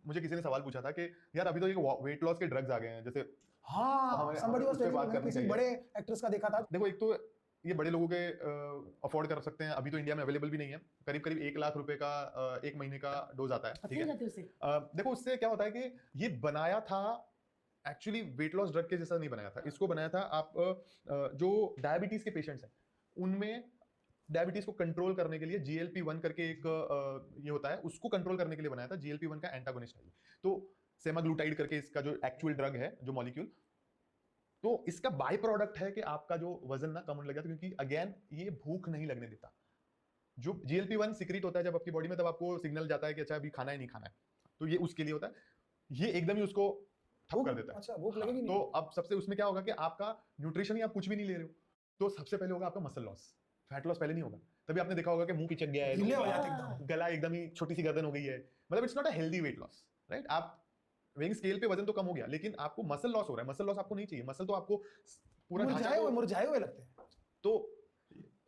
मुझे किसी ने सवाल पूछा था कि यार अभी तो ये वेट लॉस के ड्रग्स आ गए हैं, जैसे हाँ, somebody was उस पे telling बात me, करनी किसी चाहिए। बड़े एक्ट्रेस का देखा था। देखो, एक तो ये बड़े लोगों के अफोर्ड कर सकते हैं, अभी तो इंडिया में अवेलेबल भी नहीं है। करीब करीब 1 लाख रुपए का 1 महीने का डोज आता है, ठीक है। देखो उससे क्या होता है कि ये बनाया था एक्चुअली वेट लॉस ड्रग के जैसा नहीं बनाया था, इसको बनाया था आप जो डायबिटीज के पेशेंट्स हैं उनमें डायबिटीज को कंट्रोल करने के लिए GLP-1 करके एक ये होता है, उसको कंट्रोल करने के लिए बनाया था। GLP-1 का एंटागोनिस्ट है। तो सेमाग्लूटाइड करके इसका जो एक्चुअल ड्रग है, जो मॉलिक्यूल, तो इसका बाय प्रोडक्ट है कि आपका जो वजन ना कम होने लगा, क्योंकि अगेन ये भूख नहीं लगने देता। जो GLP-1 सिक्रीट होता है जब आपकी बॉडी में, तब आपको सिग्नल जाता है कि अच्छा अभी खाना है नहीं खाना है, तो ये उसके लिए होता है। ये एकदम ही उसको ठप कर देता है। अच्छा, भूख लगेगी हाँ, नहीं। तो अब सबसे उसमें क्या होगा कि आपका न्यूट्रिशन ही आप कुछ भी नहीं ले रहे हो, तो सबसे पहले होगा आपका मसल लॉस। फैट लॉस पहले नहीं होगा। तभी आपने देखा होगा कि मुंह पिचक गया है, ढीले हो जाते एकदम। गला एकदम ही छोटी सी गर्दन हो गई है। मतलब it's not a healthy weight loss, right. आप वेइंग स्केल पे वजन तो कम हो गया, लेकिन आपको मसल लॉस हो रहा है। मसल लॉस आपको नहीं चाहिए, मसल तो आपको पूरा ढांचा मुरझाए हुए लगते हैं। तो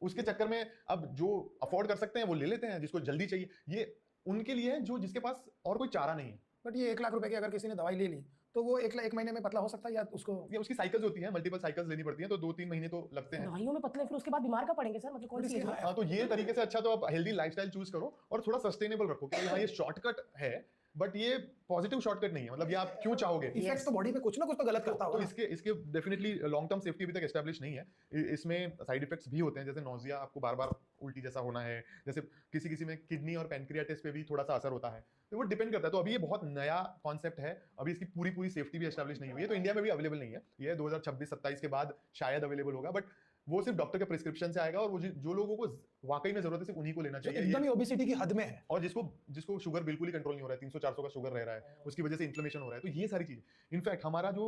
उसके चक्कर में अब जो अफोर्ड कर सकते हैं वो ले लेते हैं, जिसको जल्दी चाहिए ये उनके लिए है, जो जिसके पास और कोई चारा नहीं है। बट ये 1 लाख रुपए की अगर किसी ने दवाई ले ली तो वो 1 महीने में पतला हो सकता है, या उसको ये उसकी साइकिल्स होती है, मल्टीपल साइकिल्स लेनी पड़ती हैं, तो 2-3 महीने तो लगते हैं। दवाइयों में पतले फिर उसके बाद बीमार का पड़ेंगे सर, मतलब कौन सी है? हाँ, तो ये तरीके से अच्छा तो आप हेल्दी लाइफस्टाइल चूज करो और थोड़ा सस्टेनेबल रखो कि हाँ ये शॉर्टकट है, बट ये पॉजिटिव शॉर्टकट नहीं है। मतलब ये आप क्यों चाहोगे, इफेक्ट तो बॉडी पे कुछ ना कुछ तो गलत करता तो होगा। इसके डेफिनेटली लॉन्ग टर्म सेफ्टी अभी तक एस्टेब्लिश नहीं है। इसमें साइड इफेक्ट्स भी होते हैं, जैसे नोजिया, आपको बार बार उल्टी जैसा होना है, जैसे किसी किसी में किडनी और पैनक्रियाटिस पे भी थोड़ा सा असर होता है, तो वो डिपेंड करता है। तो अभी ये बहुत नया कॉन्सेप्ट है, अभी इसकी पूरी पूरी सेफ्टी भी एस्टेब्लिश नहीं हुई है, तो इंडिया में भी अवेलेबल नहीं है। ये 2026-27 के बाद शायद अवेलेबल होगा, बट वो सिर्फ डॉक्टर के प्रिस्क्रिप्शन से आएगा, और वो जो लोगों को वाकई में जरूरत है सिर्फ उन्हीं को लेना चाहिए, एकदम ही ओबेसिटी की हद में है, और जिसको शुगर बिल्कुल ही कंट्रोल नहीं हो रहा है, 300-400 का शुगर रह रहा है, उसकी वजह से इन्फ्लेमेशन हो रहा है। तो ये सारी चीजें, इनफैक्ट हमारा जो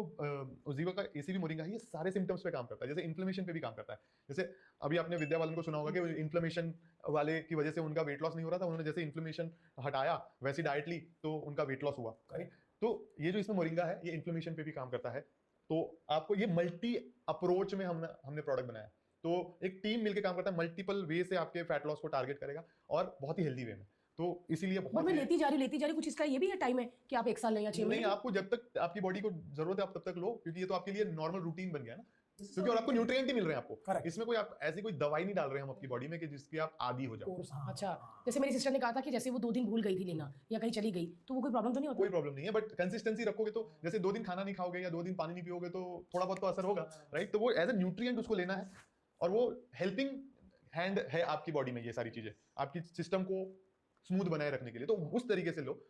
उजीवा का एसीबी मोरिंगा है, ये सारे सिम्टम्स पे काम करता है, जैसे इन्फ्लेमेशन पे भी काम करता है। जैसे अभी आपने विद्या बालन को सुना होगा कि इन्फ्लेमेशन वाले की वजह से उनका वेट लॉस नहीं हो रहा था, उन्होंने जैसे इन्फ्लेमेशन हटाया वैसी डाइट ली तो उनका वेट लॉस हुआ, राइट। तो ये जो इसमें मोरिंगा है, ये इन्फ्लेमेशन पे भी काम करता है। तो आपको ये मल्टी अप्रोच में हमने प्रोडक्ट बनाया, तो एक टीम मिलकर काम करता है, मल्टीपल वे से आपके फैट लॉस को टारगेट करेगा, और बहुत ही हेल्दी वे में। तो इसीलिए बहुत मैं लेती जा रही कुछ इसका ये भी है टाइम है कि आप 1 साल लें या 6 महीने? नहीं, आपको जब तक आपकी बॉडी को जरूरत है आप तब तक लो, क्योंकि ये तो आपके लिए नॉर्मल रूटीन बन गया ना, क्योंकि और आपको न्यूट्रिएंट ही मिल रहे हैं आपको। इसमें कोई आप ऐसी कोई दवाई नहीं डाल रहे हैं हम अपनी बॉडी में कि जिसकी आप आदी हो जाओ। अच्छा, जैसे मेरी सिस्टर ने कहा था कि जैसे वो 2 दिन भूल गई थी लेना या कहीं चली गई, तो वो कोई प्रॉब्लम तो नहीं होती? कोई प्रॉब्लम नहीं है, बट कंसिस्टेंसी रखोगे तो, जैसे 2 दिन खाना नहीं खाओगे या 2 दिन पानी नहीं पियोगे तो थोड़ा बहुत तो असर होगा, राइट। तो वो एज ए न्यूट्रिएंट उसको लेना है, और वो हेल्पिंग हैंड है आपकी बॉडी में। ये सारी चीजें आपकी सिस्टम को स्मूथ बनाए रखने के लिए, तो उस तरीके से लो।